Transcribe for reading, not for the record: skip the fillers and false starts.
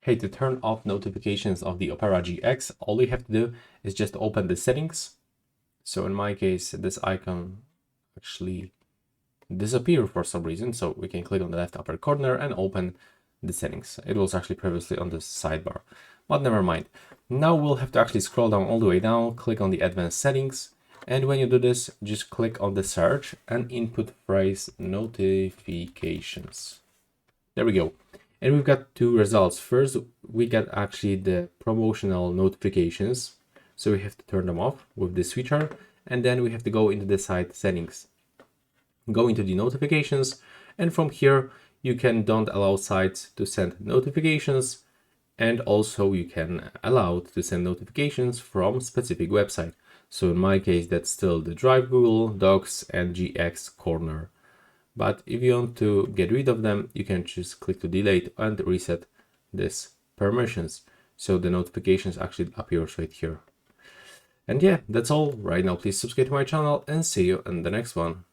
Hey, to turn off notifications of the Opera GX, all you have to do is just open the settings. So in my case, this icon actually disappeared for some reason. So we can click on the left upper corner and open the settings. It was actually previously on the sidebar, but never mind. Now we'll have to actually scroll down all the way down, click on the advanced settings. And when you do this, just click on the search and input phrase notifications. There we go. And we've got two results. First, we get actually the promotional notifications. So we have to turn them off with this feature. And then we have to go into the site settings. Go into the notifications. And from here, you can don't allow sites to send notifications. And also you can allow to send notifications from specific website. So in my case, that's still the Drive, Google, Docs, and GX Corner. But if you want to get rid of them, you can just click to delete and reset this permissions. So the notifications actually appear right here. And yeah, that's all right now. Please subscribe to my channel and see you in the next one.